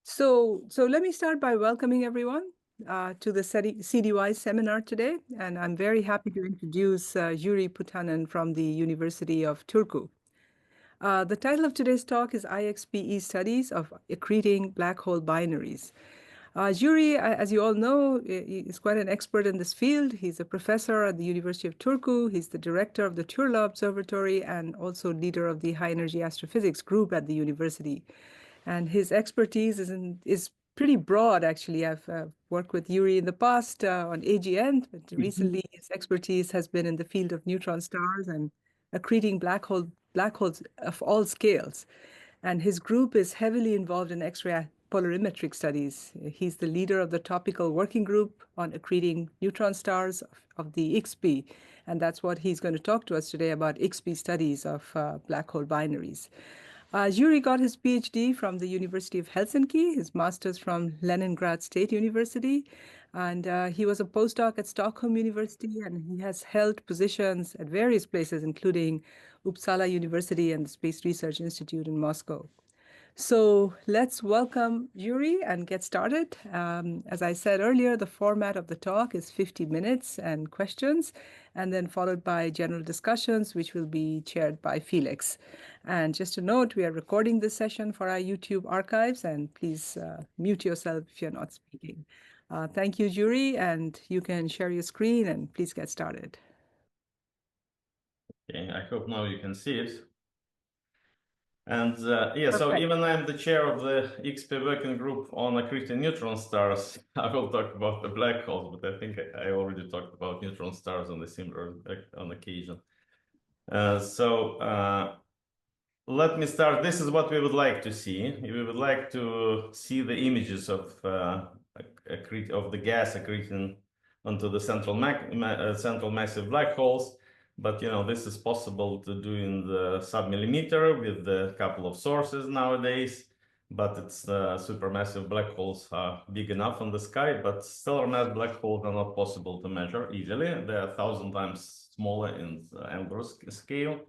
So let me start by welcoming everyone to the CDY Seminar today, and I'm very happy to introduce Yuri Putanen from the University of Turku. The title of today's talk is IXPE Studies of Accreting Black Hole Binaries. Yuri, as you all know, is quite an expert in this field. He's a professor at the University of Turku. He's the director of the Turla Observatory and also leader of the High Energy Astrophysics group at the university. And his expertise is pretty broad, actually. I've worked with Yuri in the past on AGN, but recently his expertise has been in the field of neutron stars and accreting black holes of all scales. And his group is heavily involved in X-ray polarimetric studies. He's the leader of the topical working group on accreting neutron stars of the IXPE, and that's what he's going to talk to us today about IXPE studies of black hole binaries. Yuri got his PhD from the University of Helsinki, his master's from Leningrad State University, and he was a postdoc at Stockholm University, and he has held positions at various places, including Uppsala University and the Space Research Institute in Moscow. So let's welcome Yuri and get started. As I said earlier, the format of the talk is 50 minutes and questions, and then followed by general discussions, which will be chaired by Felix. And just a note, we are recording this session for our YouTube archives, and please mute yourself if you're not speaking. Thank you, Yuri, and you can share your screen and please get started. Okay, I hope now you can see it. And yeah, so even I'm the chair of the IXPE working group on accreting neutron stars. I will talk about the black holes, but I think I already talked about neutron stars on the similar on occasion. Let me start. This is what we would like to see. We would like to see the images of the gas accreting onto the central massive black holes. But you know, this is possible to do in the sub-millimeter with a couple of sources nowadays. But it's supermassive black holes are big enough on the sky, but stellar mass black holes are not possible to measure easily. They are 1,000 times smaller in angular scale.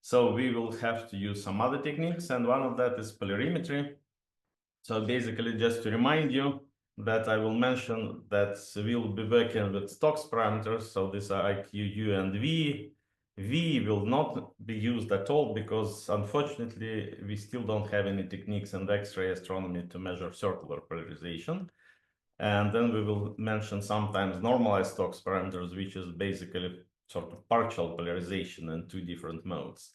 So we will have to use some other techniques, and one of that is polarimetry. So basically, just to remind you that I will mention that we'll be working with Stokes parameters. So these are IQ, U, and V. V will not be used at all because, unfortunately, we still don't have any techniques in X-ray astronomy to measure circular polarization. And then we will mention sometimes normalized Stokes parameters, which is basically sort of partial polarization in two different modes,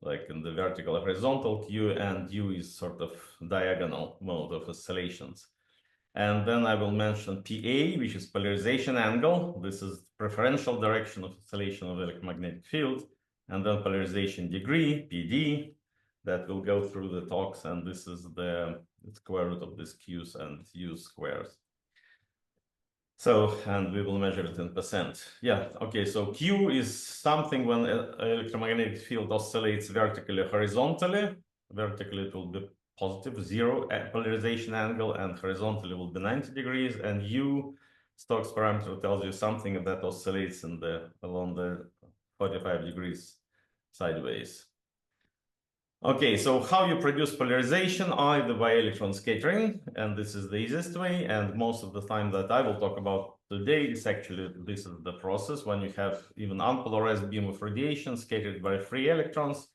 like in the vertical and horizontal Q, and U is sort of diagonal mode of oscillations. And then I will mention PA, which is polarization angle. This is preferential direction of oscillation of the electromagnetic field. And then polarization degree, PD, that will go through the talks. And this is the square root of these Q's and U's squares. So, and we will measure it in percent. Yeah, okay, so Q is something when an electromagnetic field oscillates vertically or horizontally. Vertically, it will be positive, 0 polarization angle, and horizontally will be 90 degrees. And U, Stokes parameter, tells you something that oscillates in along the 45 degrees sideways. Okay, so how you produce polarization, either by electron scattering, and this is the easiest way, and most of the time that I will talk about today is actually, this is the process when you have even unpolarized beam of radiation scattered by free electrons.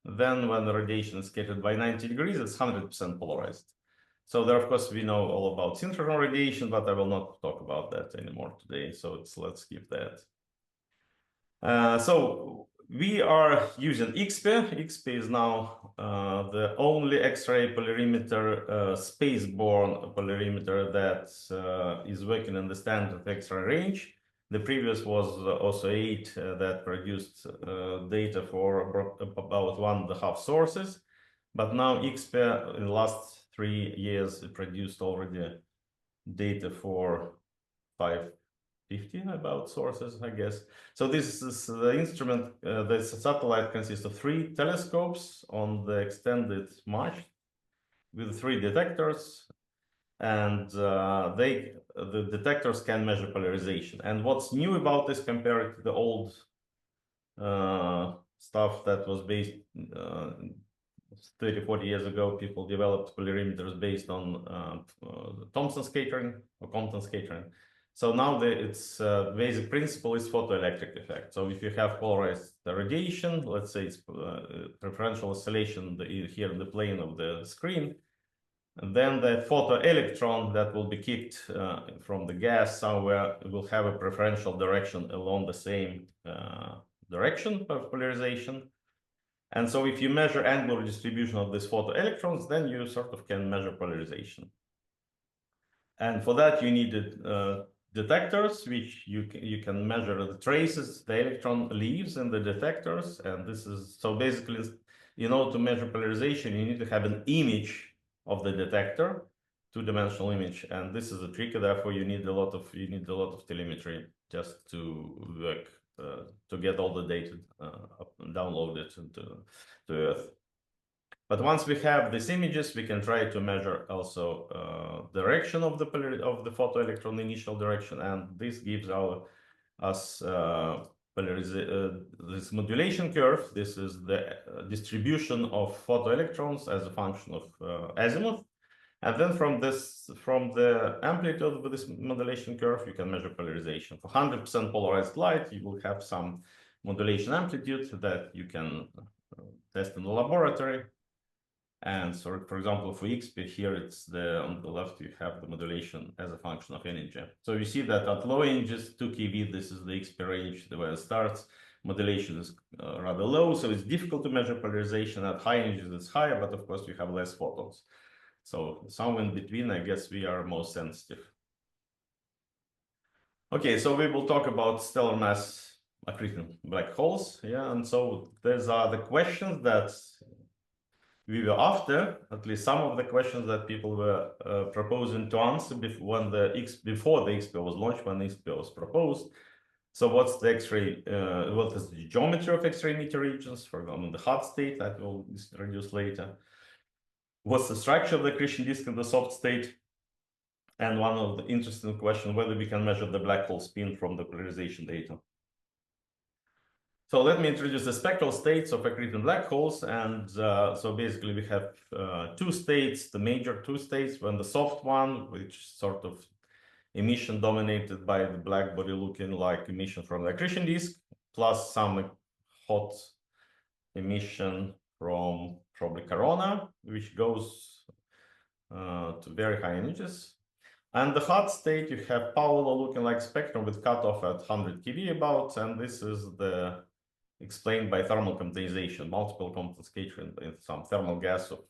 Then when the radiation is scattered by 90 degrees, it's 100% polarized. So there, of course, we know all about synchrotron radiation, but I will not talk about that anymore today, so let's skip that. So we are using IXPE. IXPE is now the only X-ray polarimeter, space-borne polarimeter that is working in the standard X-ray range. The previous was also 8 that produced data for about 1.5 sources. But now IXPE in the last 3 years produced already data for 550 about sources, I guess. So this is the instrument. The satellite consists of 3 telescopes on the extended march with 3 detectors, and the detectors can measure polarization. And what's new about this compared to the old stuff that was based 30, 40 years ago, people developed polarimeters based on Thomson scattering or Compton scattering. So now its basic principle is photoelectric effect. So if you have polarized radiation, let's say it's preferential oscillation here in the plane of the screen, and then the photoelectron that will be kicked from the gas somewhere will have a preferential direction along the same direction of polarization. And so if you measure angular distribution of these photoelectrons, then you sort of can measure polarization. And for that, you needed detectors, which you can measure the traces the electron leaves in the detectors. And this is, so basically, in order to measure polarization, you need to have an image of the detector, two-dimensional image. And this is a trick, therefore you need a lot of telemetry just to work, to get all the data downloaded to Earth. But once we have these images, we can try to measure also direction of the photoelectron initial direction, and this gives us this modulation curve. This is the distribution of photoelectrons as a function of azimuth. And then from the amplitude of this modulation curve, you can measure polarization. For 100% polarized light, you will have some modulation amplitude that you can test in the laboratory. And so, for example, for IXPE here, it's on the left, you have the modulation as a function of energy. So you see that at low energies, 2 keV, this is the IXPE range, where it starts. Modulation is rather low, so it's difficult to measure polarization. At high energies, it's higher, but of course, you have less photons. So somewhere in between, I guess we are most sensitive. Okay, so we will talk about stellar mass accreting black holes. Yeah, and so these are the questions that we were after, at least some of the questions that people were proposing to answer before the IXPE was launched, when IXPE was proposed. So what's the X-ray, what is the geometry of X-ray emitter regions, for example, in the hot state that we'll introduce later? What's the structure of the accretion disk in the soft state? And one of the interesting questions, whether we can measure the black hole spin from the polarization data. So let me introduce the spectral states of accreting black holes. And so basically we have two states, the major two states, when the soft one, which sort of emission dominated by the black body looking like emission from the accretion disk, plus some hot emission from probably corona, which goes to very high energies. And the hot state, you have Paolo looking like spectrum with cutoff at 100 keV about, and this is the explained by thermal condensation, multiple Compton scattering in some thermal gas of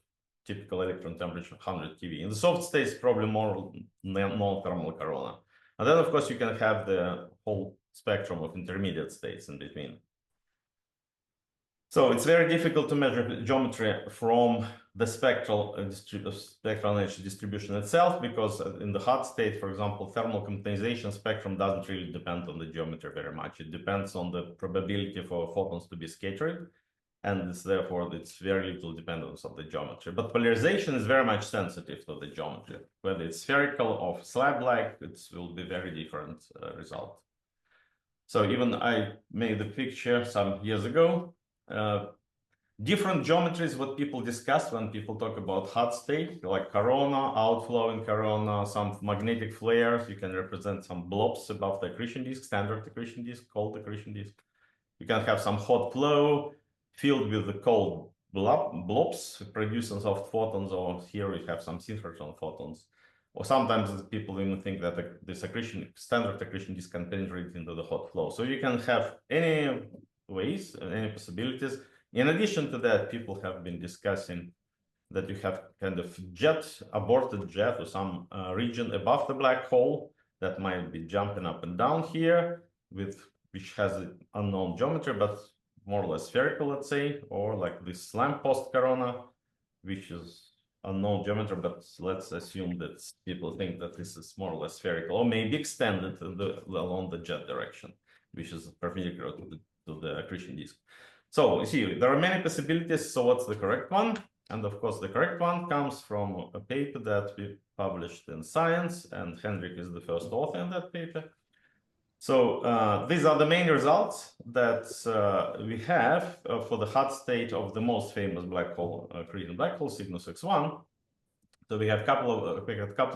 typical electron temperature 100 keV. In the soft states, probably more non-thermal corona. And then, of course, you can have the whole spectrum of intermediate states in between. So it's very difficult to measure geometry from the spectral energy distribution itself, because in the hot state, for example, thermal condensation spectrum doesn't really depend on the geometry very much. It depends on the probability for photons to be scattered, and therefore it's very little dependence on the geometry. But polarization is very much sensitive to the geometry. Whether it's spherical or slab-like, it will be very different result. So even I made a picture some years ago. Different geometries, what people discuss when people talk about hot state, like corona, outflow in corona, some magnetic flares. You can represent some blobs above the accretion disk, standard accretion disk, cold accretion disk. You can have some hot flow filled with the cold blobs, producing soft photons, or here we have some synchrotron photons. Or sometimes people even think that this standard accretion disk can penetrate into the hot flow. So you can have any ways, any possibilities. In addition to that, people have been discussing that you have kind of aborted jet, or some region above the black hole that might be jumping up and down here, which has an unknown geometry, but more or less spherical, let's say, or like this lamppost corona, which is unknown geometry, but let's assume that people think that this is more or less spherical, or maybe extended along the jet direction, which is perpendicular to the accretion disk. So you see, there are many possibilities. So what's the correct one? And of course, the correct one comes from a paper that we published in Science, and Henrik is the first author in that paper. So these are the main results that we have for the hot state of the most famous black hole, accreting black hole, Cygnus X1. So we had a couple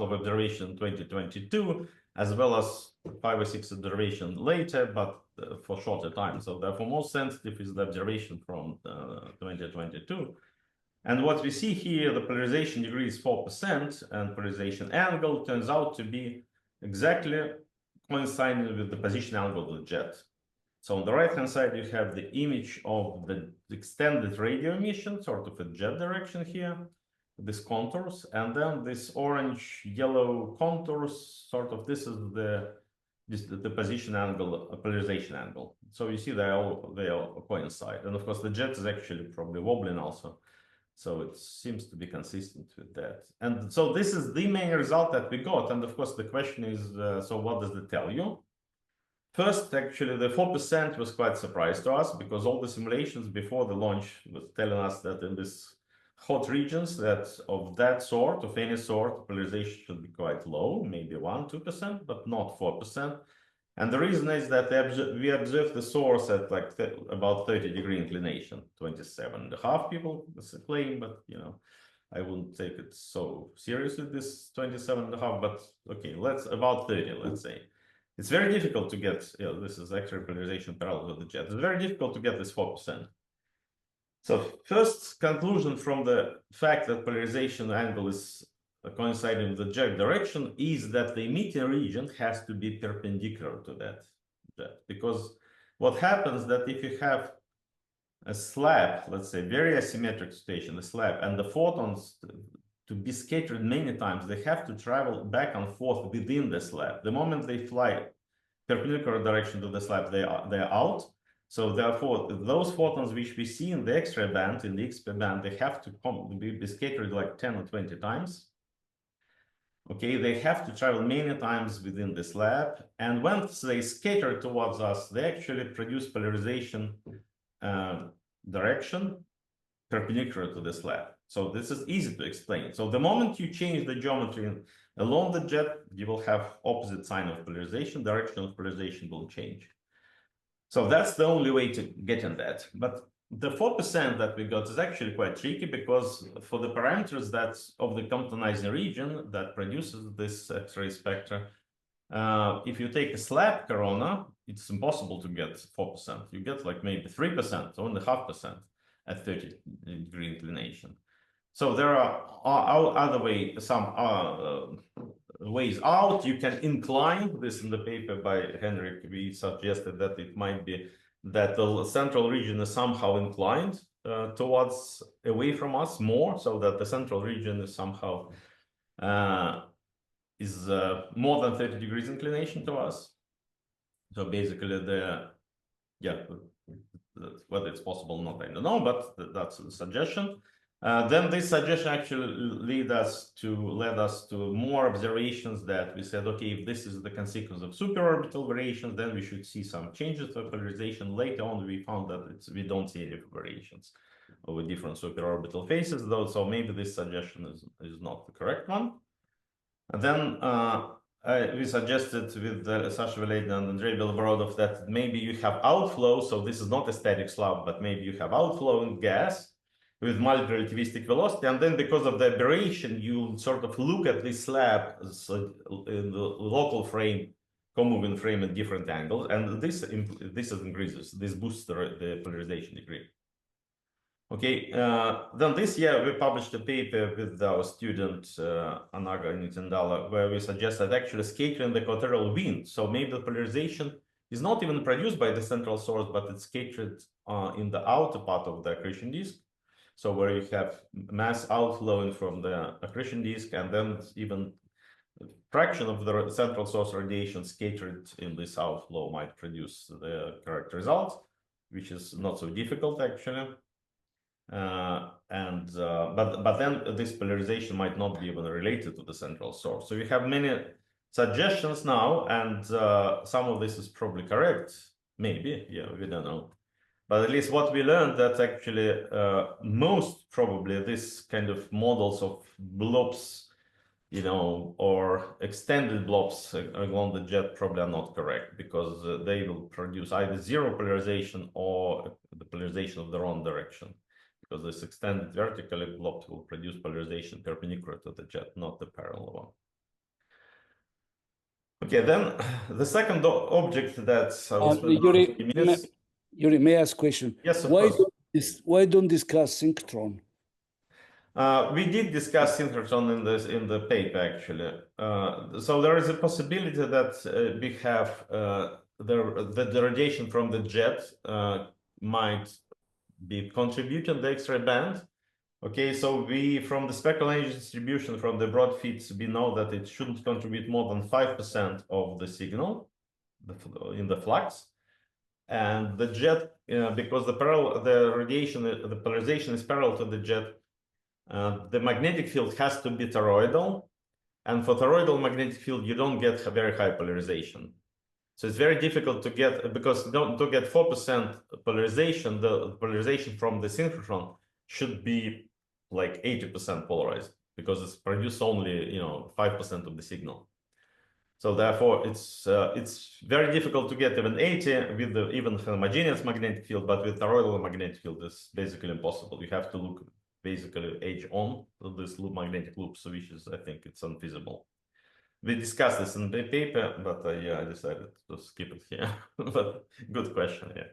of observations in 2022, as well as 5 or 6 observations later, but for shorter time. So therefore, most sensitive is the observation from 2022. And what we see here, the polarization degree is 4%, and polarization angle turns out to be exactly coinciding with the position angle of the jet. So on the right-hand side, you have the image of the extended radio emission, sort of a jet direction here, these contours, and then this orange yellow contours, sort of this is the position angle, polarization angle. So you see they all coincide, and of course the jet is actually probably wobbling also, so it seems to be consistent with that. And so this is the main result that we got, and of course the question is, so what does it tell you? First, actually, the 4% was quite a surprise to us, because all the simulations before the launch was telling us that in this hot regions that of that sort, of any sort, polarization should be quite low, maybe 1-2%, but not 4%. And the reason is that we observed the source at like about 30-degree inclination, 27.5 people claim, but you know, I wouldn't take it so seriously, this 27.5, but okay, let's about 30, let's say. It's very difficult to get, you know, this is actually polarization parallel with the jet. It's very difficult to get this 4%. So first conclusion from the fact that polarization angle is coinciding with the jet direction is that the emitting region has to be perpendicular to that jet. Because what happens that if you have a slab, let's say very asymmetric station, a slab, and the photons to be scattered many times, they have to travel back and forth within the slab. The moment they fly perpendicular direction to the slab, they're out. So therefore, those photons which we see in the X-ray band, in the IXPE band, they have to be scattered like 10 or 20 times. Okay, they have to travel many times within the slab. And once they scatter towards us, they actually produce polarization direction perpendicular to the slab. So this is easy to explain. So the moment you change the geometry along the jet, you will have opposite sign of polarization, direction of polarization will change. So that's the only way to get in that. But the 4% that we got is actually quite tricky, because for the parameters that of the Comptonizing region that produces this X-ray spectra, if you take a slab corona, it's impossible to get 4%. You get like maybe 3%, only 0.5% at 30-degree inclination. So there are other ways, some ways out. You can incline this in the paper by Henrik. We suggested that it might be that the central region is somehow inclined towards away from us more, so that the central region is somehow more than 30 degrees inclination to us. So basically whether it's possible or not, I don't know, but that's a suggestion. Then this suggestion actually led us to more observations that we said, okay, if this is the consequence of superorbital variations, then we should see some changes of polarization. Later on, we found that we don't see any variations over different superorbital phases, though, so maybe this suggestion is not the correct one. And then we suggested with Sasha Veleda and Andrei Belborodov that maybe you have outflow, so this is not a static slab, but maybe you have outflow in gas with multi-relativistic velocity, and then because of the aberration, you sort of look at this slab in the local frame, co-moving frame at different angles, and this increases, this boosts the polarization degree. Okay, then this year we published a paper with our student Anaga Nitendala, where we suggest that actually scattering the equatorial wind, so maybe the polarization is not even produced by the central source, but it's scattered in the outer part of the accretion disk. So where you have mass outflowing from the accretion disk, and then even a fraction of the central source radiation scattered in this outflow might produce the correct result, which is not so difficult actually. But then this polarization might not be even related to the central source. So we have many suggestions now, and some of this is probably correct, maybe, yeah, we don't know. But at least what we learned that actually most probably this kind of models of blobs you know, or extended blobs along the jet probably are not correct, because they will produce either zero polarization or the polarization of the wrong direction, because this extended vertically blobs will produce polarization perpendicular to the jet, not the parallel one. Okay, then the second object that I will spend around 3 minutes. Yuri, may I ask a question? Yes, of course. Why don't discuss synchrotron? We did discuss synchrotron in the paper, actually. So there is a possibility that we have the radiation from the jet might be contributing the X-ray band. Okay, so we, from the spectral energy distribution from the broad feeds, we know that it shouldn't contribute more than 5% of the signal in the flux. And the jet, because the polarization is parallel to the jet, the magnetic field has to be toroidal. And for toroidal magnetic field, you don't get a very high polarization. So it's very difficult to get, because to get 4% polarization, the polarization from the synchrotron should be like 80% polarized, because it's produced only, you know, 5% of the signal. So therefore, it's very difficult to get even 80 with the even homogeneous magnetic field, but with toroidal magnetic field, it's basically impossible. You have to look basically edge on this magnetic loop, so which is, I think it's unfeasible. We discussed this in the paper, but yeah, I decided to skip it here. But good question, yeah.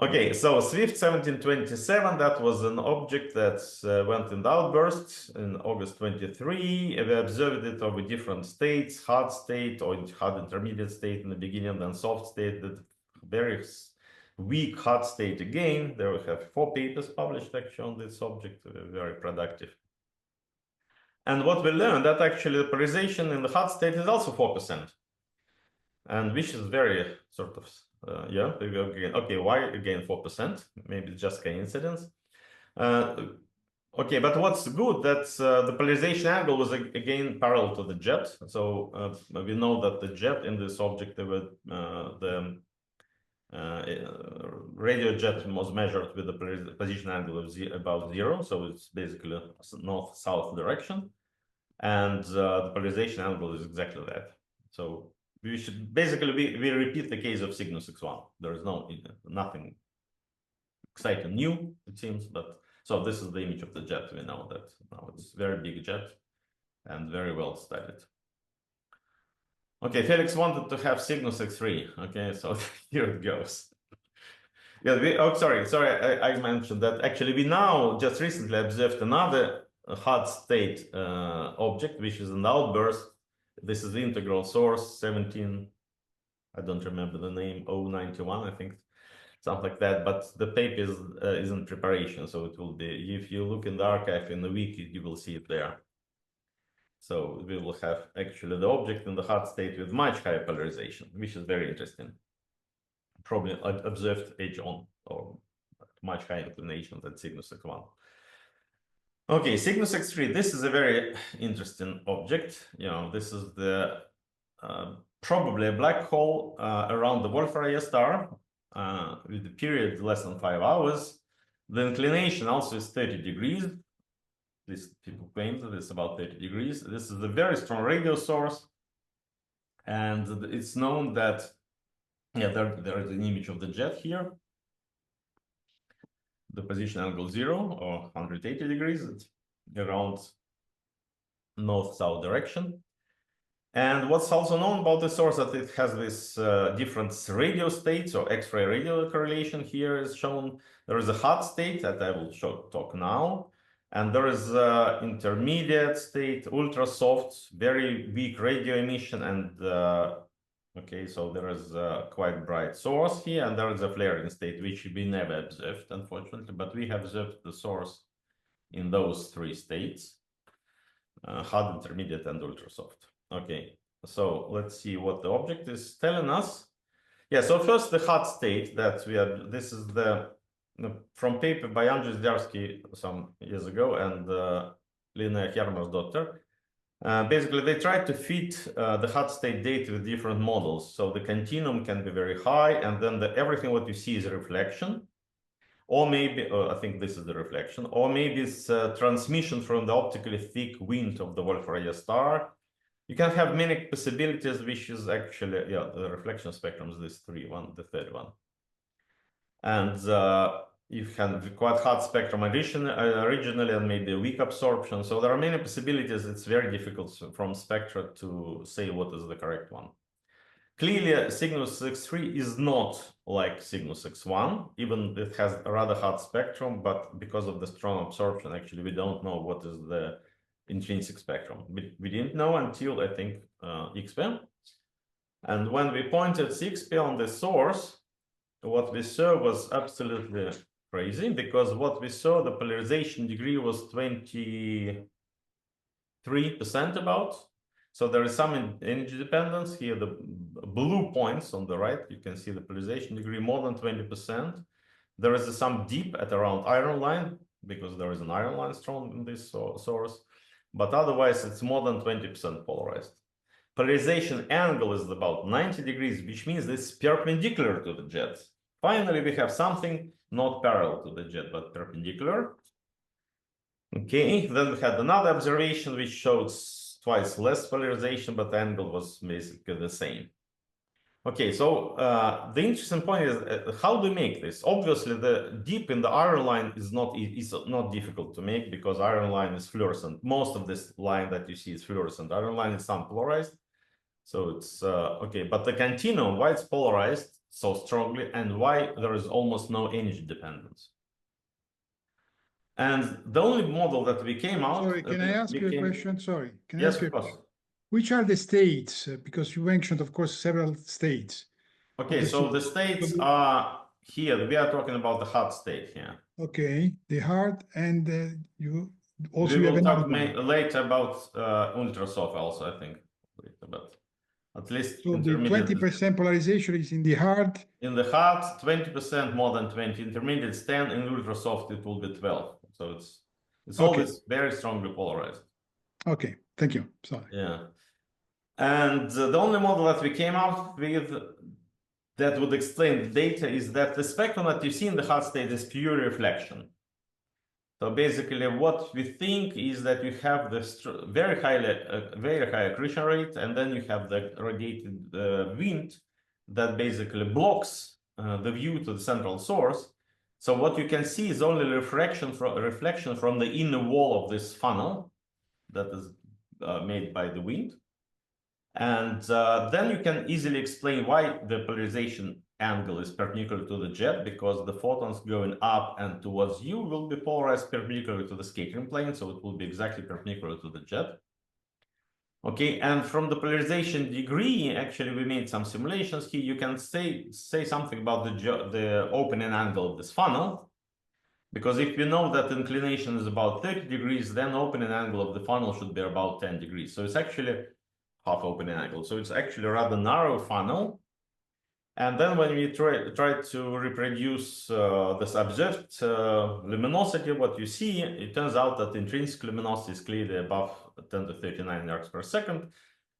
Okay, so Swift 1727, that was an object that went in the outburst in August 23. We observed it over different states, hard state or hard intermediate state in the beginning, then soft state, the very weak hard state again. There we have 4 papers published actually on this object, very productive. And what we learned that actually the polarization in the hard state is also 4%. And which is very sort of, yeah, okay, why again 4%? Maybe it's just coincidence. Okay, but what's good, that the polarization angle was again parallel to the jet. So we know that the jet in this object, the radio jet was measured with the position angle of about 0. So it's basically north-south direction. And the polarization angle is exactly that. So we should basically we repeat the case of Cygnus X1. There is nothing exciting new, it seems, but so this is the image of the jet. We know that now it's very big jet and very well studied. Okay, Felix wanted to have Cygnus X3. Okay, so here it goes. Yeah, sorry, I mentioned that actually we now just recently observed another hard state object, which is an outburst. This is the integral source 17, I don't remember the name, 091, I think, something like that. But the paper is in preparation, so it will be, if you look in the archive in the wiki, you will see it there. So we will have actually the object in the hard state with much higher polarization, which is very interesting. Probably observed edge on or much higher inclination than Cygnus X1. Okay, Cygnus X3, this is a very interesting object. You know, this is the probably a black hole around the Wolf-Rayet star with a period less than 5 hours. The inclination also is 30 degrees. These people claim that it's about 30 degrees. This is a very strong radio source. And it's known that, yeah, there is an image of the jet here. The position angle 0 or 180 degrees, it's around north-south direction. And what's also known about the source that it has this different radio states or X-ray radio correlation. Here is shown. There is a hot state that I will talk now. And there is intermediate state, ultra soft, very weak radio emission. And okay, so there is a quite bright source here, and there is a flaring state, which we never observed, unfortunately, but we have observed the source in those 3 states, hard, intermediate, and ultra soft. Okay, so let's see what the object is telling us. Yeah, so first the hot state that we have, this is from paper by Andrzej Zdarsky some years ago and Lina Hjalmarsdottir. Basically, they tried to fit the hot state data with different models. So the continuum can be very high, and then everything what you see is a reflection. or maybe, I think this is the reflection, or maybe it's transmission from the optically thick wind of the Wolf-Rayet star. You can have many possibilities, which is actually, yeah, the reflection spectrum is this the third one. And you have quite hot spectrum originally and maybe weak absorption. So there are many possibilities. It's very difficult from spectra to say what is the correct one. Clearly, Cygnus X3 is not like Cygnus X1, even it has a rather hot spectrum, but because of the strong absorption, actually, we don't know what is the intrinsic spectrum. We didn't know until, I think, IXPE. And when we pointed IXPE on the source, what we saw was absolutely crazy, because what we saw, the polarization degree was 23% about. So there is some energy dependence here. The blue points on the right, you can see the polarization degree more than 20%. There is some dip at around iron line, because there is an iron line strong in this source. But otherwise, it's more than 20% polarized. Polarization angle is about 90 degrees, which means it's perpendicular to the jet. Finally, we have something not parallel to the jet, but perpendicular. Okay, then we had another observation which shows twice less polarization, but the angle was basically the same. Okay, so the interesting point is how do we make this? Obviously, the dip in the iron line is not difficult to make, because iron line is fluorescent. Most of this line that you see is fluorescent. Iron line is unpolarized. So it's okay, but the continuum, why it's polarized so strongly and why there is almost no energy dependence. And the only model that we came out. Sorry, can I ask you a question? Sorry, can I Yes, ask you of course. which are the states? Because you mentioned, of course, several states. Okay, so the states are here. We are talking about the hot state here. Okay, the hard, and you also We have will talk another one. later about ultrasoft also, I think. But at least So the 20% polarization is in the hard. In the hard, 20% more than 20. Intermediate 10. In ultrasoft, it will be 12. So it's Okay. always very strongly polarized. Okay, thank you. Sorry. Yeah. And the only model that we came out with that would explain the data is that the spectrum that you see in the hot state is pure reflection. So basically, what we think is that you have the very high accretion rate, and then you have the radiated wind that basically blocks the view to the central source. So what you can see is only reflection from the inner wall of this funnel that is made by the wind. And then you can easily explain why the polarization angle is perpendicular to the jet, because the photons going up and towards you will be polarized perpendicular to the scattering plane, so it will be exactly perpendicular to the jet. Okay, and from the polarization degree, actually we made some simulations here. You can say something about the opening angle of this funnel, because if you know that inclination is about 30 degrees, then opening angle of the funnel should be about 10 degrees. So it's actually half opening angle. So it's actually a rather narrow funnel. And then when we try to reproduce this observed luminosity, what you see, it turns out that intrinsic luminosity is clearly above 10 to 39 arcs per second.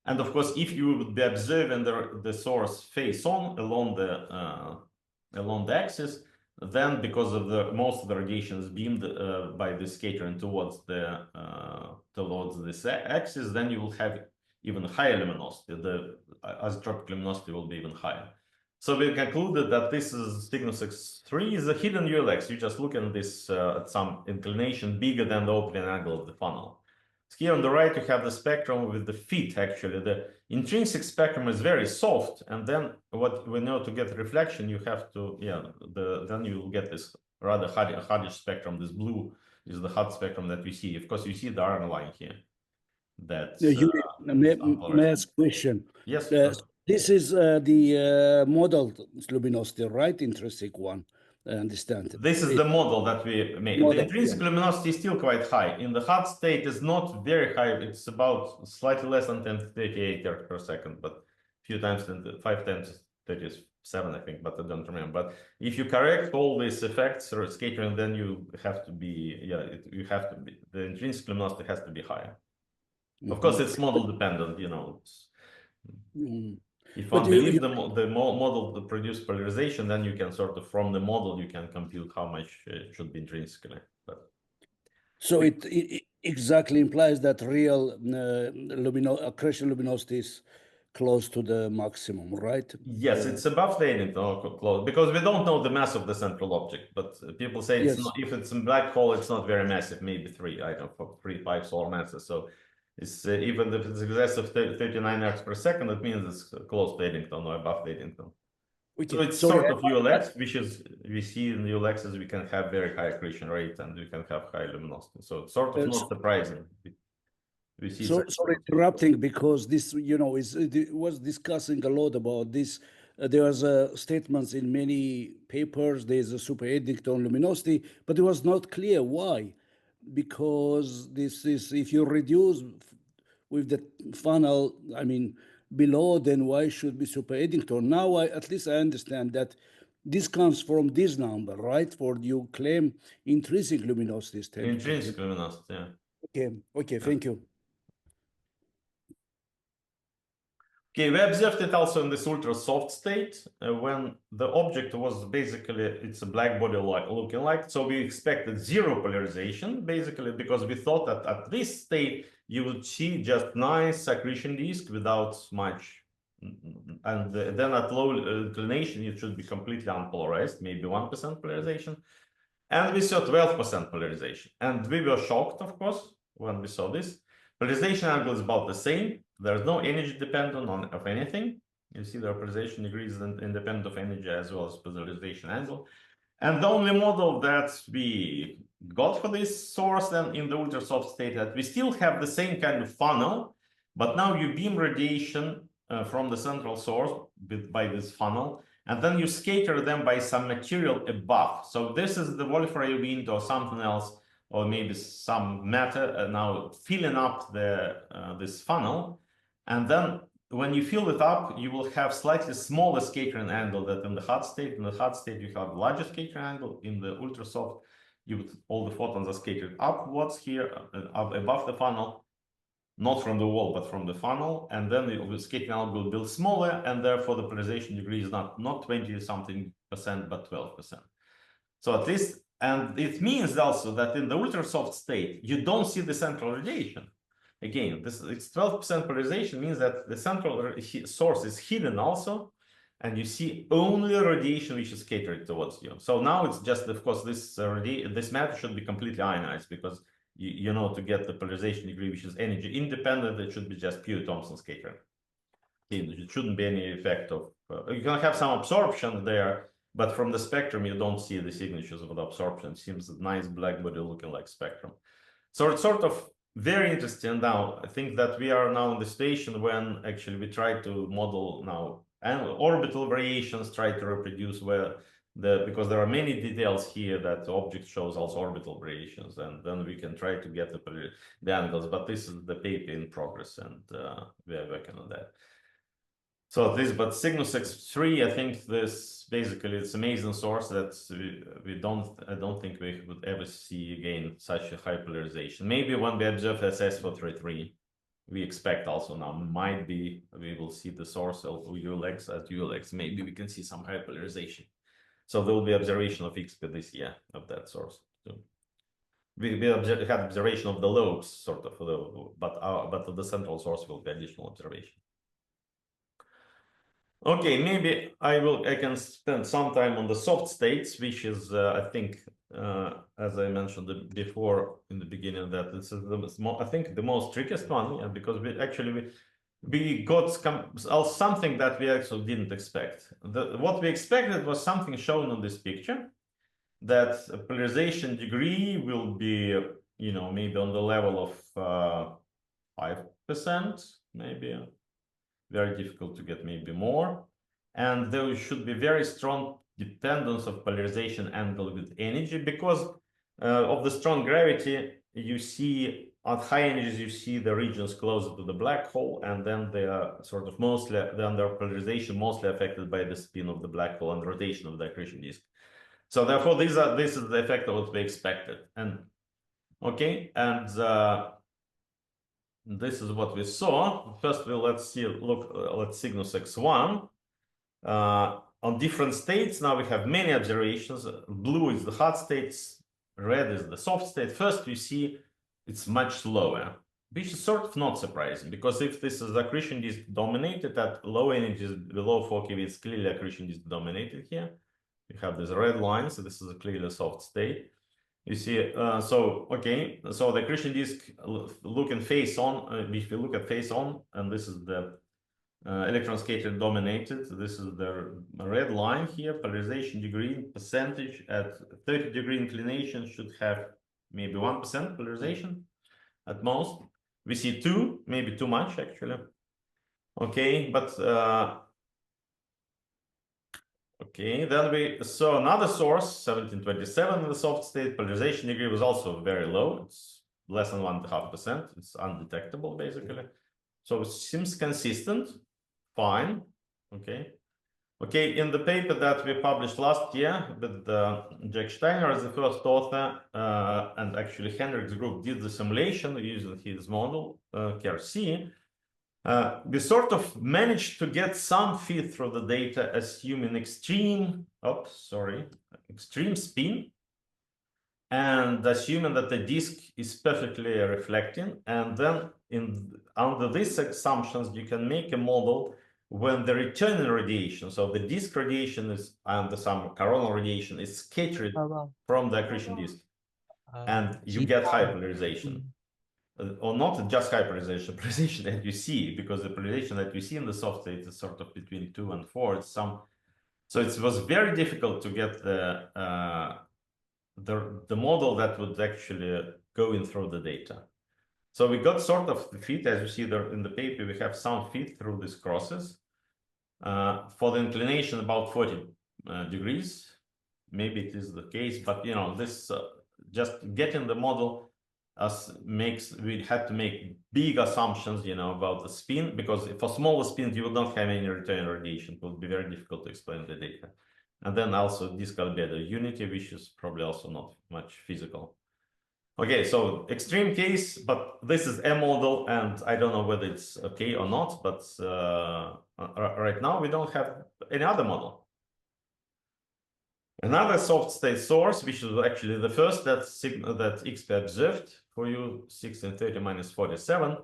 And of course, if you would be observing the source face on along the axis, then because of most of the radiation is beamed by the scattering towards this axis, then you will have even higher luminosity. The isotropic luminosity will be even higher. So we concluded that this is Cygnus X3 is a hidden ULX. You just look at this at some inclination bigger than the opening angle of the funnel. So here on the right, you have the spectrum with the fit. Actually, the intrinsic spectrum is very soft, and then what we know to get reflection, you have to then you will get this rather hardish spectrum. This blue is the hot spectrum that we see. Of course, you see the iron line here. That's may I ask a question? Yes. This is the model luminosity, right? Intrinsic one, I understand. This is the model that we made. The intrinsic luminosity is still quite high. In the hot state, is not very high. It's about slightly less than 10 to 38 arcs per second, but a few times, 5 times 37, I think, but I don't remember. But if you correct all these effects or scattering, then you have to be, the intrinsic luminosity has to be higher. Of course, it's model dependent, you know. If But one believes the model to produce polarization, then you can sort of, from the model, you can compute how much it should be intrinsically. But so it exactly implies that real accretion luminosity is close to the maximum, right? yes, it's above the Eddington close, because we don't know the mass of the central object. But people say it's Yes. not, if it's a black hole, it's not very massive, maybe 3, I don't know, 3, 5 solar masses. So it's even if it's excess of 39 ergs per second, it means it's close to Eddington or above the Eddington. Okay. So it's Sorry, sort of ULX, which is, we see in ULXs we can have very high accretion rate and we can have high luminosity. So it's sort of not surprising. We see sorry interrupting, because this, you know, it was discussing a lot about this. There was statements in many papers. There's a super Eddington luminosity, but it was not clear why. Because this is, if you reduce with the funnel, I mean, below, then why should be super Eddington? Now, at least I understand that this comes from this number, right? For you claim intrinsic luminosity is 10 to 15. intrinsic luminosity, yeah. Okay, thank you. Okay, we observed it also in this ultra soft state when the object was basically, it's a black body looking like. So we expected zero polarization, basically, because we thought that at this state, you would see just nice accretion disk without much. And then at low inclination, it should be completely unpolarized, maybe 1% polarization. And we saw 12% polarization. And we were shocked, of course, when we saw this. Polarization angle is about the same. There's no energy dependent of anything. You see the polarization degree is independent of energy as well as polarization angle. And the only model that we got for this source then in the ultra soft state, that we still have the same kind of funnel, but now you beam radiation from the central source by this funnel, and then you scatter them by some material above. So this is the Wolf-Rayet wind or something else, or maybe some matter now filling up this funnel. And then when you fill it up, you will have slightly smaller scattering angle than in the hot state. In the hot state, you have larger scattering angle. In the ultra soft, all the photons are scattered upwards here, up above the funnel, not from the wall, but from the funnel. And then the scattering angle will be smaller, and therefore the polarization degree is not 20-something percent, but 12%. So at least, and it means also that in the ultra soft state, you don't see the central radiation. Again, it's 12% polarization means that the central source is hidden also, and you see only radiation which is scattered towards you. So now it's just, of course, this matter should be completely ionized, because you know, to get the polarization degree which is energy independent, it should be just pure Thomson scattering. It shouldn't be any effect of, you can have some absorption there, but from the spectrum, you don't see the signatures of the absorption. It seems a nice black body looking like spectrum. So it's sort of very interesting now. I think that we are now in the station when actually we try to model now and orbital variations, try to reproduce where because there are many details here that the object shows also orbital variations, and then we can try to get the angles, but this is the paper in progress, and we are working on that. So this, but Cygnus X3, I think this basically it's amazing source that I don't think we would ever see again such a high polarization. Maybe when we observe SS433, we expect also now might be we will see the source of ULX at ULX. Maybe we can see some high polarization. So there will be observation of IXPE this year of that source. So we had observation of the lobes sort of, but the central source will be additional observation. Okay, maybe I can spend some time on the soft states, which is I think as I mentioned before in the beginning, that this is I think the most trickiest one, yeah, because we got something that we actually didn't expect. What we expected was something shown on this picture, that polarization degree will be, you know, maybe on the level of 5%, maybe. Very difficult to get maybe more. And there should be very strong dependence of polarization angle with energy, because of the strong gravity. You see at high energies, you see the regions closer to the black hole, and then they are sort of then their polarization mostly affected by the spin of the black hole and rotation of the accretion disk. So therefore, this is the effect of what we expected. And okay, and this is what we saw. First, let's Cygnus X1. On different states, now we have many observations. Blue is the hot states, red is the soft state. First, you see it's much slower, which is sort of not surprising, because if this is accretion disk dominated at low energies below 4 keV, it's clearly accretion disk dominated here. You have this red line, so this is a clearly soft state. You see, so the accretion disk looking face on, if you look at face on, and this is the electron scatter dominated. This is the red line here, polarization degree percentage at 30-degree inclination should have maybe 1% polarization at most. We see 2, maybe too much actually. Okay, but then we saw another source, 1727 in the soft state. Polarization degree was also very low. It's less than 1.5%. It's undetectable basically. So it seems consistent. Fine. Okay, in the paper that we published last year with Jack Steiner as the first author, and actually Henrik's group did the simulation using his model, KRC, we sort of managed to get some feed through the data, assuming extreme spin, and assuming that the disk is perfectly reflecting. And then under these assumptions, you can make a model when the returning radiation, so the disk radiation is under some coronal radiation, is scattered from the accretion disk, and you get high polarization. Or not just high polarization, polarization that you see, because the polarization that you see in the soft state is sort of between 2 and 4. It's so it was very difficult to get the model that would actually go in through the data. So we got sort of the feed, as you see there in the paper, we have some feed through these crosses. For the inclination about 40 degrees, maybe it is the case, but you know, this just getting the model we had to make big assumptions, you know, about the spin, because for smaller spins you would not have any return radiation. It would be very difficult to explain the data. And then also disk albedo unity, which is probably also not much physical. Okay, so extreme case, but this is a model, and I don't know whether it's okay or not, but right now we don't have any other model. Another soft state source, which is actually the first that IXPE observed for you, 1630-47.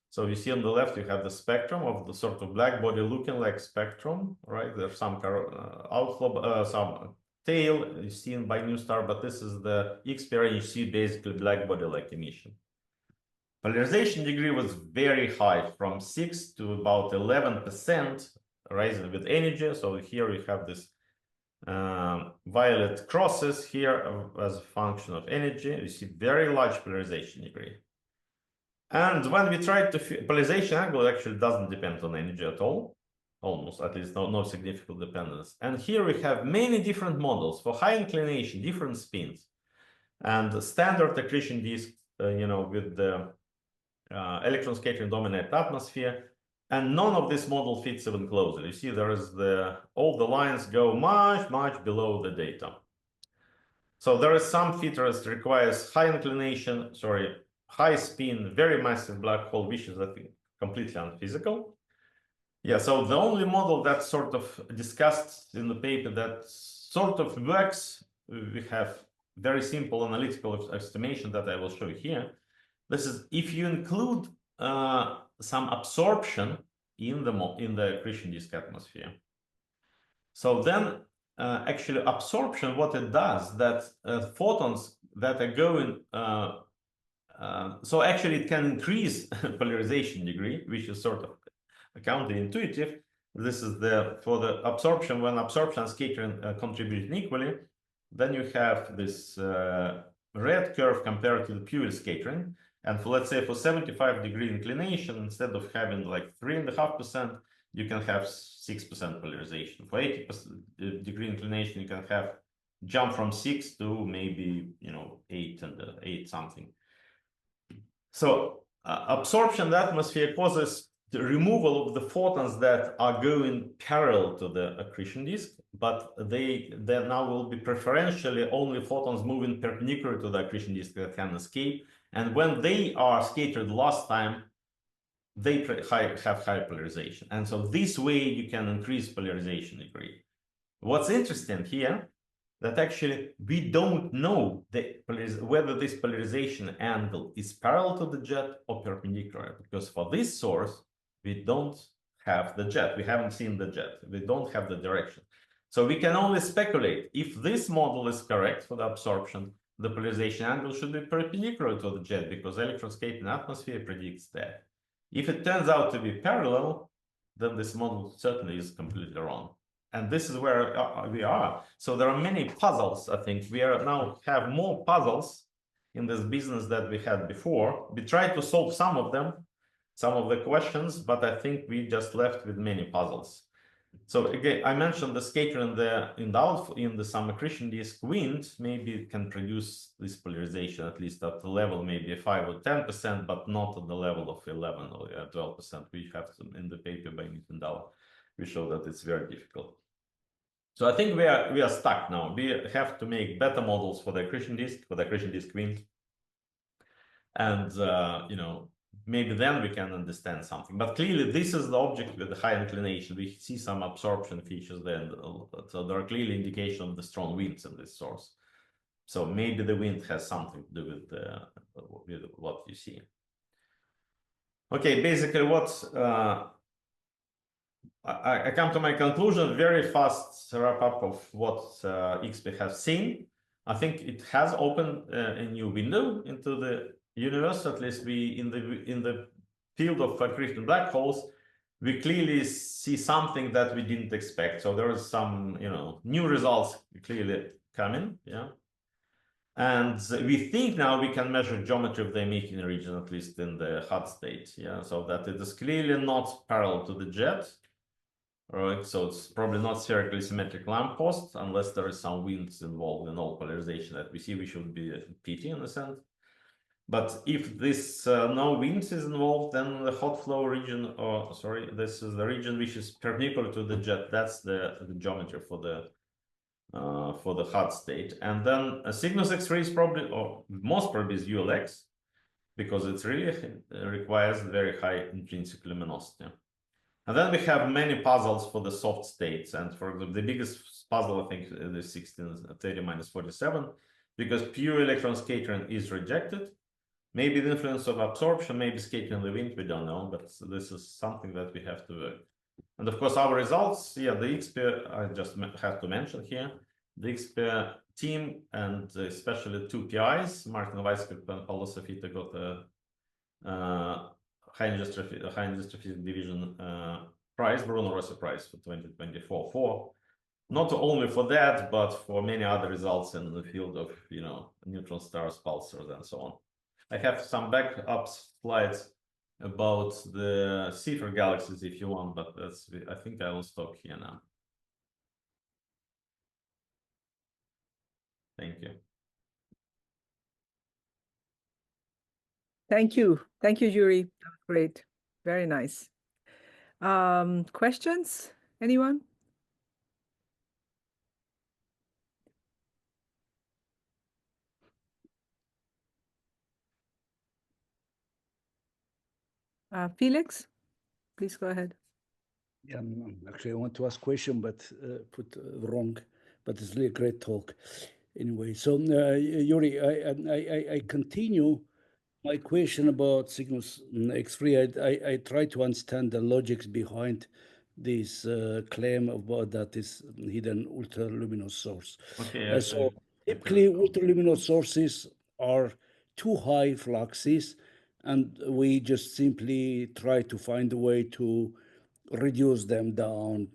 So you see on the left, you have the spectrum of the sort of black body looking like spectrum, right? There's some outflow, some tail is seen by new star, but this is the IXPE, and you see basically black body like emission. Polarization degree was very high, from 6 to about 11%, rising with energy. So here we have this violet crosses here as a function of energy. You see very large polarization degree. And when we try to polarization angle actually doesn't depend on energy at all, almost, at least no significant dependence. And here we have many different models for high inclination, different spins, and the standard accretion disk, you know, with the electron scattering dominant atmosphere. And none of this model fits even closer. You see, there is all the lines go much below the data. So there is some features that requires high inclination, high spin, very massive black hole, which is I think completely unphysical. Yeah, so the only model that sort of discussed in the paper that sort of works, we have very simple analytical estimation that I will show you here. This is if you include some absorption in the accretion disk atmosphere. So then actually absorption, what it does, that photons that are going, so actually it can increase polarization degree, which is sort of counterintuitive. This is for the absorption, when absorption and scattering contribute equally, then you have this red curve compared to the pure scattering. And for, let's say, for 75-degree inclination, instead of having like 3.5%, you can have 6% polarization. For 80-degree inclination, you can have jump from 6 to maybe 8 and 8 something. So absorption in the atmosphere causes the removal of the photons that are going parallel to the accretion disk, but they now will be preferentially only photons moving perpendicular to the accretion disk that can escape. And when they are scattered last time, they have high polarization. And so this way you can increase polarization degree. What's interesting here, that actually we don't know whether this polarization angle is parallel to the jet or perpendicular, because for this source, we don't have the jet. We haven't seen the jet. We don't have the direction. So we can only speculate if this model is correct for the absorption, the polarization angle should be perpendicular to the jet, because electroscaping atmosphere predicts that. If it turns out to be parallel, then this model certainly is completely wrong. And this is where we are. So there are many puzzles. I think we are now have more puzzles in this business that we had before. We tried to solve some of them, some of the questions, but I think we just left with many puzzles. So again, I mentioned the scatter in the some accretion disk wind maybe can produce this polarization at least at the level maybe 5 or 10%, but not at the level of 11 or 12%. We have some in the paper by Nittendal. We show that it's very difficult. So I think we are stuck now. We have to make better models for the accretion disk wind, and you know, maybe then we can understand something. But clearly, this is the object with the high inclination. We see some absorption features there, so there are clearly indications of the strong winds in this source. So maybe the wind has something to do with what you see. Okay, basically, what I come to my conclusion. Very fast wrap up of what IXPE has seen. I think it has opened a new window into the universe. At least we in the field of accretion black holes, we clearly see something that we didn't expect. So there is some, you know, new results clearly coming. Yeah. And we think now we can measure geometry of the emitting region, at least in the hot state. Yeah, so that it is clearly not parallel to the jet. Right, so it's probably not spherically symmetric lamppost unless there is some winds involved in all polarization that we see. We should be pity in a sense. But if this no winds is involved, then the hot flow region, or sorry, this is the region which is perpendicular to the jet. That's the geometry for the hot state. And then Cygnus X-ray is probably, or most probably is ULX, because it really requires very high intrinsic luminosity. And then we have many puzzles for the soft states. And for example, the biggest puzzle, I think, is 1630 minus 47, because pure electron scattering is rejected. Maybe the influence of absorption, maybe scattering the wind, we don't know, but this is something that we have to work. And of course, our results, yeah, the IXPE, I just have to mention here, the IXPE team, and especially two PIs, Martin Weisskopf and Paulo Safita, got a high energy astrophysics division prize, Bruno Rossi prize for 2024, for not only for that, but for many other results in the field of, you know, neutron stars, pulsars, and so on. I have some backup slides about the Seyfert galaxies if you want, but that's, I think I will stop here now. Thank you. Thank you. Thank you, Yuri. That was great. Very nice. Questions? Anyone? Felix, please go ahead. Yeah, actually, I want to ask a question, but put wrong. But it's really a great talk. Anyway, so Yuri, I continue my question about Cygnus X-ray. I try to understand the logics behind this claim about that is hidden ultraluminous source. Okay. So typically, ultraluminous sources are too high fluxes, and we just simply try to find a way to reduce them down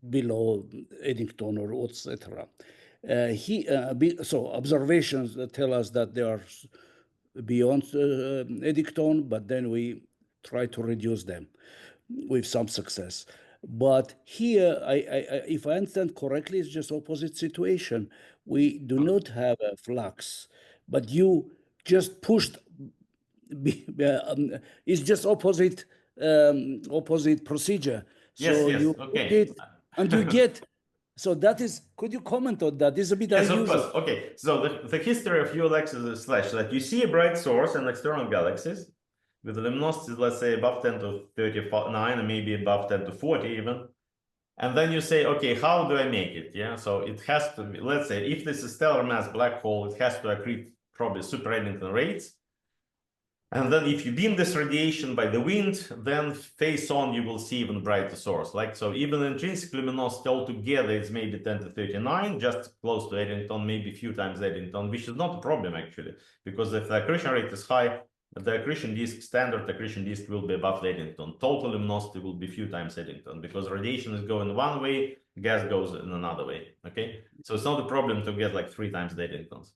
below Eddington or etc. So observations tell us that they are beyond Eddington, but then we try to reduce them with some success. But here, if I understand correctly, it's just opposite situation. We do not have a flux, but you just pushed. It's just opposite procedure. So yes, you okay. did, and you get. So that is. Could you comment on that? This is a bit unusual. Yes, of course. Okay. So the history of ULX is a slash that you see a bright source in external galaxies, with the luminosity, let's say above 10 to 39, and maybe above 10 to 40 even. And then you say, okay, how do I make it? Yeah, so it has to be, let's say, if this is stellar mass black hole, it has to accrete probably super Eddington rates. And then if you beam this radiation by the wind, then face on, you will see even brighter source. Like, so even intrinsic luminosity altogether is maybe 10 to 39, just close to Eddington, maybe a few times Eddington, which is not a problem actually, because if the accretion rate is high, the accretion disk, standard accretion disk will be above Eddington. Total luminosity will be a few times Eddington, because radiation is going one way, gas goes in another way, okay? So it's not a problem to get like 3 times the Eddingtons.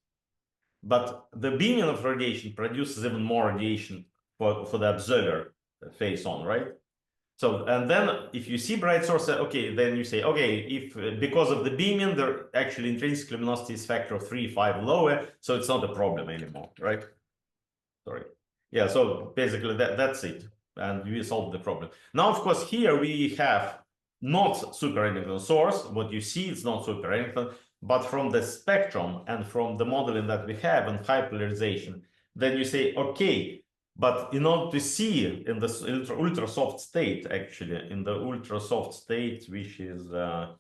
But the beaming of radiation produces even more radiation for the observer face on, right? So, and then if you see bright source, okay, then you say, okay, if because of the beaming, there actually intrinsic luminosity is factor of 3, 5 lower, so it's not a problem anymore, right? Sorry. Yeah, so basically that's it. And we solved the problem. Now, of course, here we have not super Eddington source. What you see is not super Eddington, but from the spectrum and from the modeling that we have and high polarization, then you say, okay, but in order to see in the ultra soft state, actually, in the ultra soft state, which is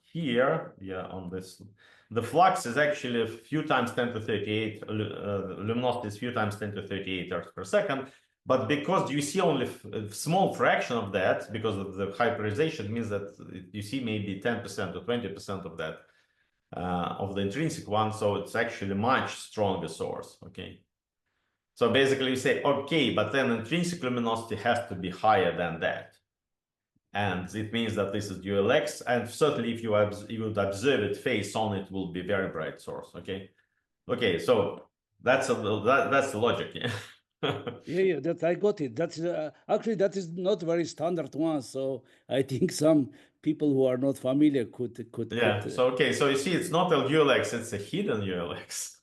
here, yeah, on this, the flux is actually a few times 10 to 38, luminosity is few times 10 to 38 ergs per second. But because you see only a small fraction of that, because of the hyperization, means that you see maybe 10% or 20% of that, of the intrinsic one. So it's actually much stronger source, okay? So basically you say, okay, but then intrinsic luminosity has to be higher than that. And it means that this is ULX, and certainly if you would observe it face on, it will be very bright source, okay? Okay, so that's the logic, yeah. Yeah, that I got it. That's actually that is not very standard one. So I think some people who are not familiar could. Yeah. So okay, so you see, it's not a ULX; it's a hidden ULX.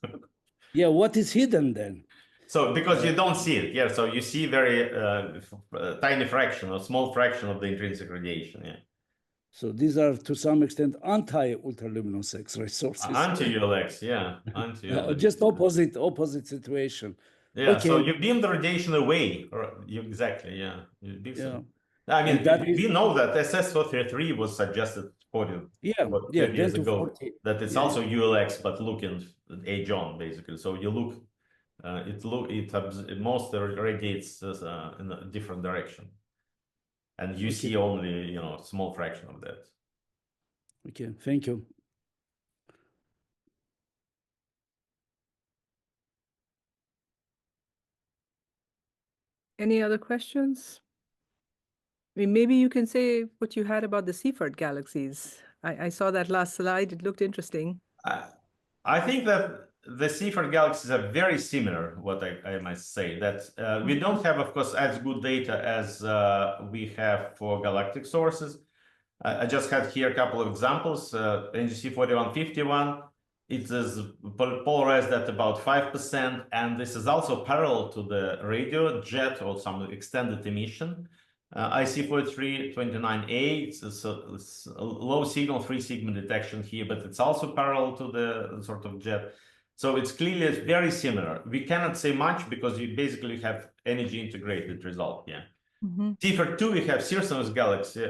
Yeah, what is hidden then? So because you don't see it, yeah. So you see very tiny fraction, a small fraction of the intrinsic radiation, yeah. So these are to some extent anti-ultraluminous X-ray sources. Anti-ULX, yeah, anti-ULX. Just opposite situation. Yeah, Okay. so you beam the radiation away, or exactly, yeah. You beam Yeah. I mean, And we know that SS433 was suggested 30 years 10 to ago, 40. that it's also ULX, but looking age on, basically. So you look, it most radiates in a different direction. And you see only, a small fraction of that. Okay, thank you. Any other questions? I mean, maybe you can say what you had about the Seyfert galaxies. I saw that last slide. It looked interesting. I think that the Seyfert galaxies are very similar, what I must say. That we don't have, of course, as good data as we have for galactic sources. I just had here a couple of examples. NGC 4151, it is polarized at about 5%, and this is also parallel to the radio jet or some extended emission. IC 4329A, it's a low signal, 3 sigma detection here, but it's also parallel to the sort of jet. So it's clearly very similar. We cannot say much because you basically have energy integrated result, yeah. Seyfert 2, we have Circinus galaxy,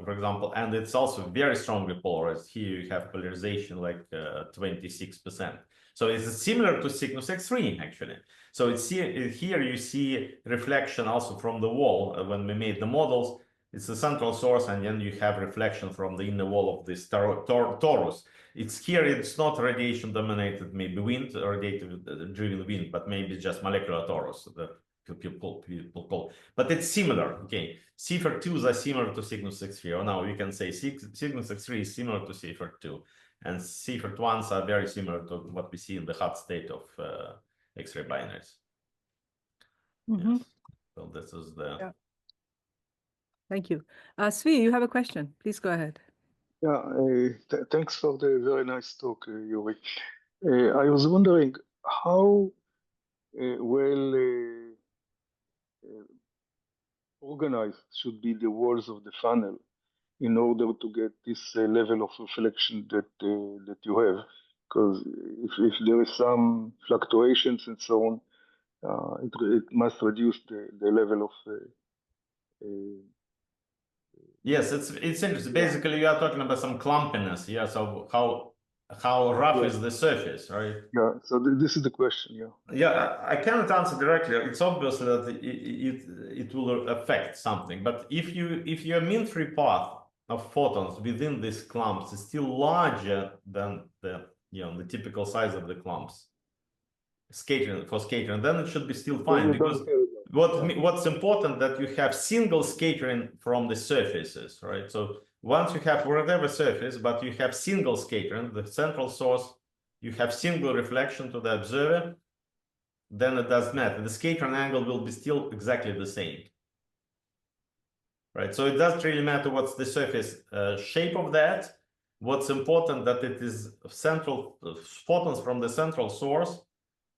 for example, and it's also very strongly polarized. Here you have polarization like 26%. So it's similar to Cygnus X3, actually. So it's here you see reflection also from the wall. When we made the models, it's the central source, and then you have reflection from the inner wall of this torus. It's not radiation dominated, maybe wind, radiative driven wind, but maybe just molecular torus. People call, but it's similar. Okay, Seyfert 2s are similar to Cygnus X3, or now we can say Cygnus X3 is similar to Seyfert 2, and Seyfert 1s are very similar to what we see in the hot state of X-ray binaries. Yes. So this is the. Yeah. Thank you. Svi, you have a question. Please go ahead. Yeah, thanks for the very nice talk, Yuri. I was wondering how well organized should be the walls of the funnel in order to get this level of reflection that you have. Because if there is some fluctuations and so on, it must reduce the level of yes, it's interesting. Yeah. Basically, you are talking about some clumpiness. Yeah. So how rough Yeah. is the surface, right? Yeah. So this is the question. Yeah. Yeah, I cannot answer directly. It's obvious that it will affect something. But if your mean-free path of photons within these clumps is still larger than the typical size of the clumps, scattering, then it should be still fine, You because don't care about it. what's important that you have single scattering from the surfaces, right? So once you have whatever surface, but you have single scattering, the central source, you have single reflection to the observer, then it doesn't matter. The scattering angle will be still exactly the same, right? So it doesn't really matter what's the surface shape of that. What's important that it is central photons from the central source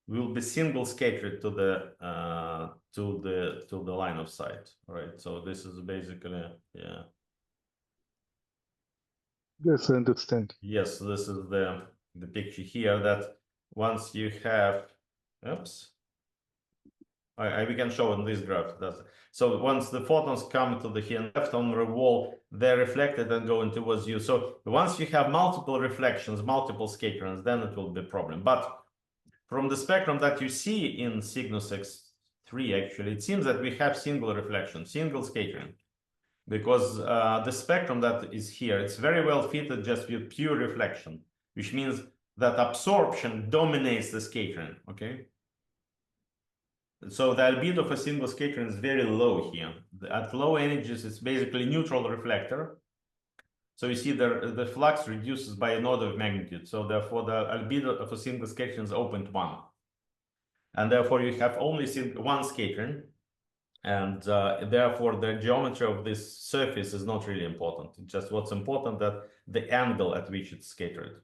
will be single scattered to the line of sight, right? So this is basically, yeah. Yes, I understand. Yes, this is the picture here, that once you have, oops, we can show in this graph. So once the photons come to the here left on the wall, they're reflected and going towards you. So once you have multiple reflections, multiple scatterings, then it will be a problem. But from the spectrum that you see in Cygnus X3, actually, it seems that we have single reflection, single scattering, because the spectrum that is here, it's very well fitted just with pure reflection, which means that absorption dominates the scattering, okay? So the albedo of a single scattering is very low here. At low energies, it's basically neutral reflector. So you see the flux reduces by an order of magnitude. So therefore, the albedo of a single scattering is 0.1. And therefore, you have only one scattering. And therefore, the geometry of this surface is not really important. It's just what's important, that the angle at which it's scattered.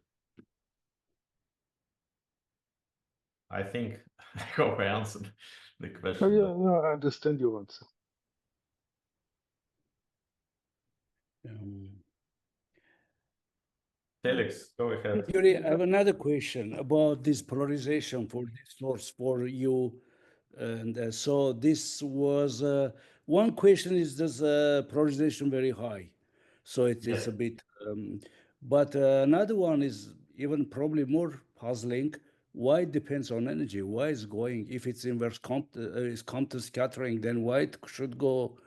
I think, I hope I answered the question. Oh, yeah, no, I understand your answer. Felix, go ahead. Yuri, I have another question about this polarization for this source for you. And so this was one question is this polarization very high? So it's a bit, but another one is even probably more puzzling. Why it depends on energy? Why is going, if it's inverse is Compton scattering, then why it should go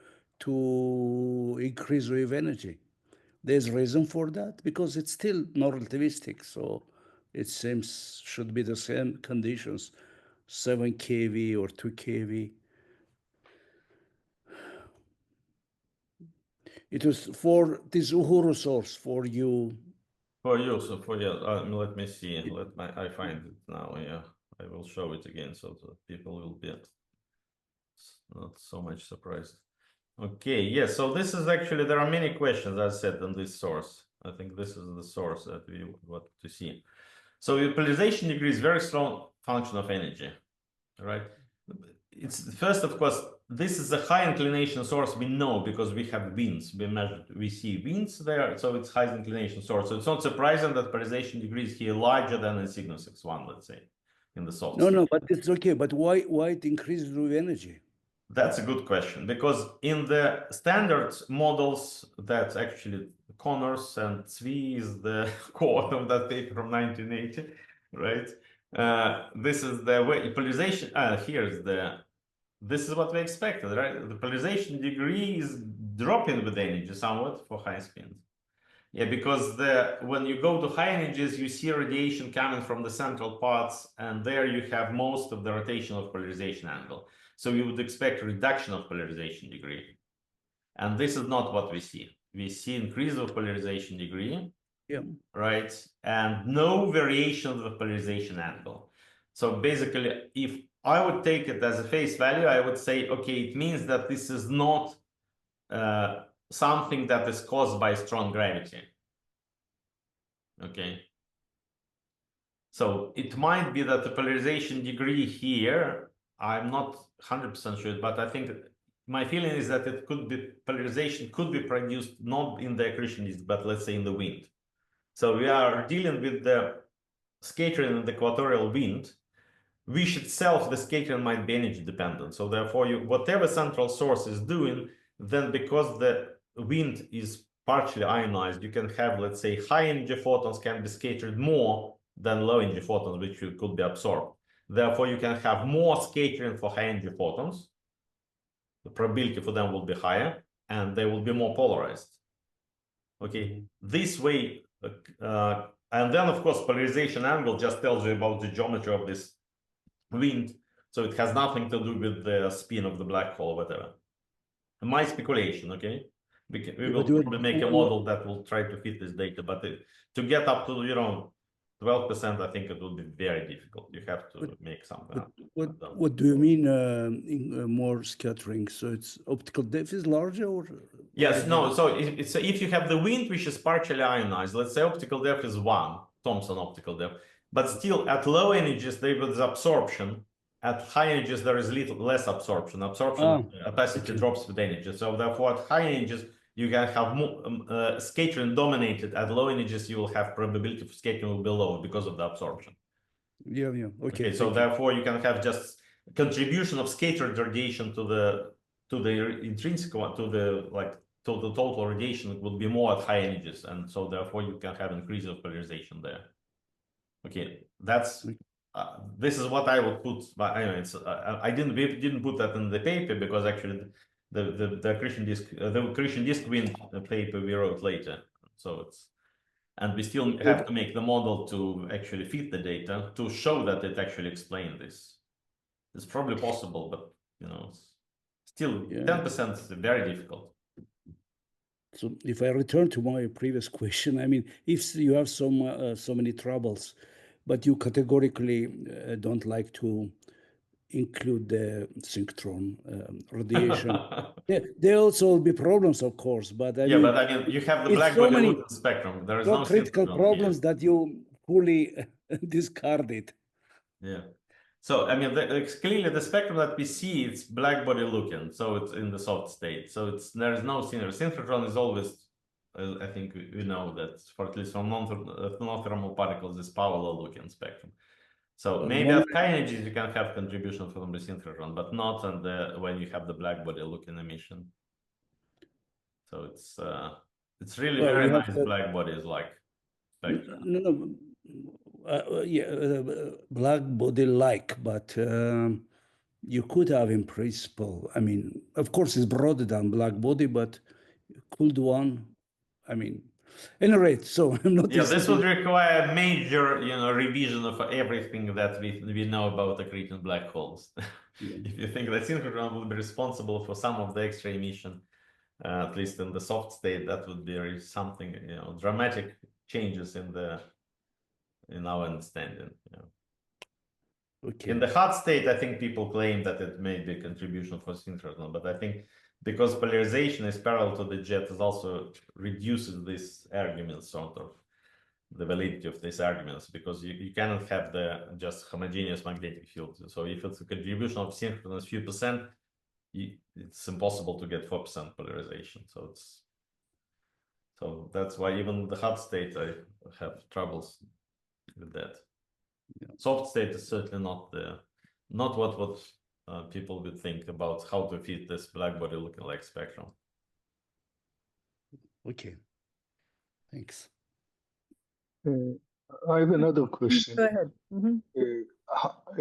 to increase wave energy? There's reason for that because it's still not relativistic. So it seems should be the same conditions, 7 kV or 2 kV. It was for this Uhuru source for you. For you, so for you, let me see. I find it now. Yeah, I will show it again so that people will be not so much surprised. Okay, yes. So this is actually, there are many questions, as I said, on this source. I think this is the source that we want to see. So the polarization degree is very strong function of energy, right? It's first, of course, this is a high inclination source. We know because we have winds. We see winds there, so it's high inclination source. So it's not surprising that polarization degree is here larger than in Cygnus X1, let's say, in the soft No, but it's okay. But why it increases with energy? That's a good question, because in the standard models, that's actually Connors and Zwi is the quote of that paper from 1980, right? This is the way polarization. This is what we expected, right? The polarization degree is dropping with energy somewhat for high spins. Yeah, because when you go to high energies, you see radiation coming from the central parts, and there you have most of the rotational polarization angle. So you would expect reduction of polarization degree. And this is not what we see. We see increase of polarization degree, right? And no variation of the polarization angle. So basically, if I would take it as a face value, I would say, okay, it means that this is not something that is caused by strong gravity. Okay. So it might be that the polarization degree here, I'm not 100% sure, but I think my feeling is that it could be, polarization could be produced not in the accretion disk, but let's say in the wind. So we are dealing with the scattering in the equatorial wind, wish itself, the scattering might be energy dependent. So therefore, whatever central source is doing, then because the wind is partially ionized, you can have, let's say, high energy photons can be scattered more than low energy photons, which could be absorbed. Therefore, you can have more scattering for high energy photons. The probability for them will be higher, and they will be more polarized. Okay, this way, and then of course, polarization angle just tells you about the geometry of this wind, so it has nothing to do with the spin of the black hole, whatever. My speculation, okay? We will probably make a model that will try to fit this data, but to get up to 12%, I think it will be very difficult. You have to make something up. What do you mean more scattering? So it's optical depth is larger, or yes, no. So if you have the wind which is partially ionized, let's say optical depth is 1, Thomson optical depth, but still at low energies there is absorption. At high energies there is less absorption. Opacity drops with energy. So therefore, at high energies you can have more scattering dominated. At low energies you will have probability for scattering will be low because of the absorption. Yeah. Okay. So therefore you can have just contribution of scattered radiation to the intrinsic one, to the total radiation will be more at high energies, and so therefore you can have increase of polarization there. Okay, that's this is what I would put. But anyway, I didn't put that in the paper because actually the accretion disk wind paper we wrote later. So it's, and we still have to make the model to actually fit the data to show that it actually explained this. It's probably possible, but still 10% is very difficult. So if I return to my previous question, I mean, if you have so many troubles, but you categorically don't like to include the synchrotron radiation, there also will be problems, of course. But I mean, but I mean, you have the black body Luther spectrum. There is no critical problems that you fully discard it. Yeah. So I mean, clearly the spectrum that we see, it's black body looking, so it's in the soft state. So there is no synchrotron is always, I think we know that for at least from non-thermal particles is parallel looking spectrum. So maybe at high energies you can have contribution from the synchrotron, but not when you have the black body looking emission. So it's really very nice black bodies like spectrum. Black body like, but you could have in principle. I mean, of course, it's broader than black body, but could one? I mean, anyway, so I'm not. Yeah, this would require a major, revision of everything that we know about accreting black holes. If you think that synchrotron will be responsible for some of the X-ray emission, at least in the soft state, that would be something, dramatic changes in our understanding. Okay. In the hot state, I think people claim that it may be a contribution for synchrotron, but I think because polarization is parallel to the jet, it also reduces this argument, sort of the validity of these arguments, because you cannot have the just homogeneous magnetic field. So if it's a contribution of synchronous few percent, it's impossible to get 4% polarization. So that's why even the hot state I have troubles with that. Soft state is certainly not what people would think about how to fit this black body looking like spectrum. Okay, thanks. I have another question. Go ahead.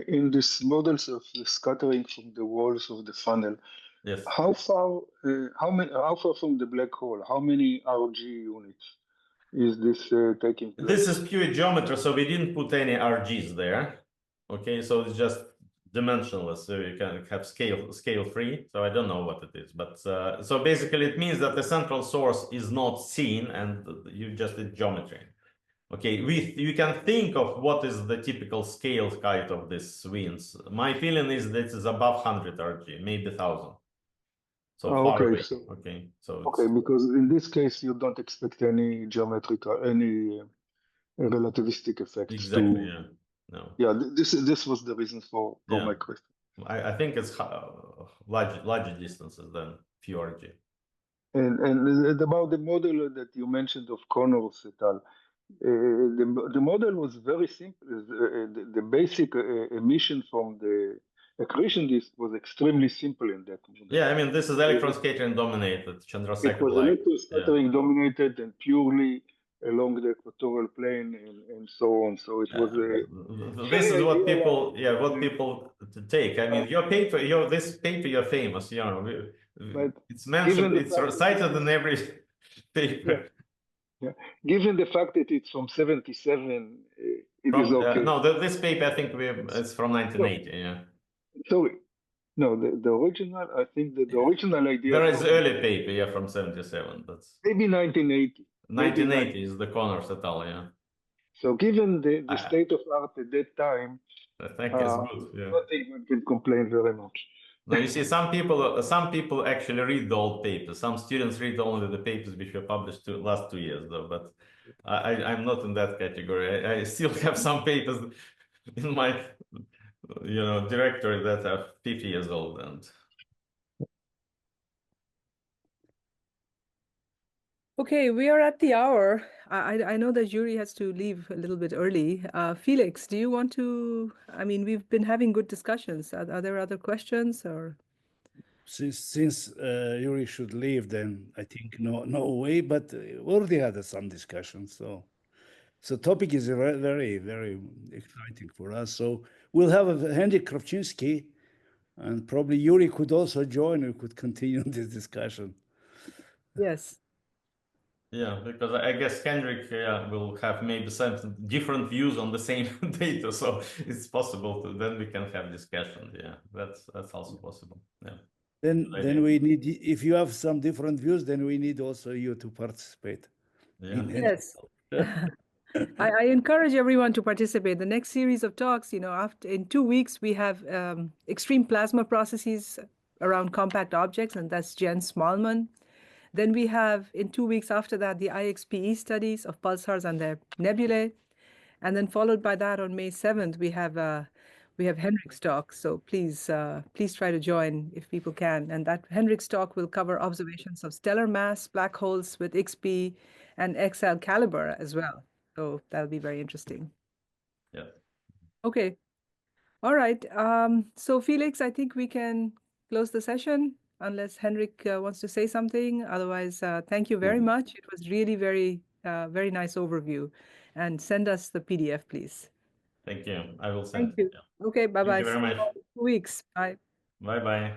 In these models of the scattering from the walls of the funnel, yes, how far from the black hole? How many RG units is this taking place? This is pure geometry, so we didn't put any RGs there. Okay, so it's just dimensionless, so you can have scale free. So I don't know what it is, but so basically it means that the central source is not seen, and you just did geometry. Okay, you can think of what is the typical scale height of these winds. My feeling is that it's above 100 RG, maybe 1,000. So far away. Okay, because in this case you don't expect any geometrical, any relativistic effects. Exactly. Yeah. No. Yeah, this was the reason for my question. I think it's larger distances than few RG. And about the model that you mentioned of Connors et al., The model was very simple. The basic emission from the accretion disk was extremely simple in that model. Yeah, I mean, this is electron scattering dominated, It Chandrasekhar was like. electron scattering dominated and purely along the equatorial plane and so on. So it was This is what people, ideal, people take. I mean, your paper, this paper, you're famous. You know, but it's mentioned, it's cited in every paper. Yeah. Given the fact that it's from 77, it is okay. No, this paper, I think it's from 1980. Yeah. Sorry. No, the original, I think that the original idea. There is early paper, yeah, from 77. That's maybe 1980. 1980 is the Connors et al. Yeah. So given the state of art at that time, I think it's good. Yeah. I don't think one can complain very much. Now you see, some people actually read the old papers. Some students read only the papers which were published last 2 years, though. But I'm not in that category. I still have some papers in my, directory that are 50 years old. And Okay, we are at the hour. I know that Yuri has to leave a little bit early. Felix, do you want to? I mean, we've been having good discussions. Are there other questions or? Since Yuri should leave, then I think no way. But we already had some discussions, so topic is very very exciting for us. So we'll have Henrik Kravchinsky, and probably Yuri could also join. We could continue this discussion. Yes. Yeah, because I guess Henrik will have maybe some different views on the same data, so it's possible then we can have discussion. Yeah, that's also possible. Yeah. Then we need, if you have some different views, then we need also you to participate. Yeah. Yes. I encourage everyone to participate. The next series of talks, in 2 weeks, we have extreme plasma processes around compact objects, and that's Jen Smallman. Then we have, in 2 weeks after that, the IXPE studies of pulsars and their nebulae. And then followed by that on May 7th, we have Henrik's talk. So please try to join if people can. And that Henrik's talk will cover observations of stellar mass black holes with IXPE and XL caliber as well. So that'll be very interesting. Yeah. Okay. All right. So Felix, I think we can close the session unless Henrik wants to say something. Otherwise, thank you very much. It was really very, very nice overview. And send us the PDF, please. Thank you. I will send. Thank you. Okay, bye-bye. Thank you very much. 2 weeks. Bye. Bye-bye.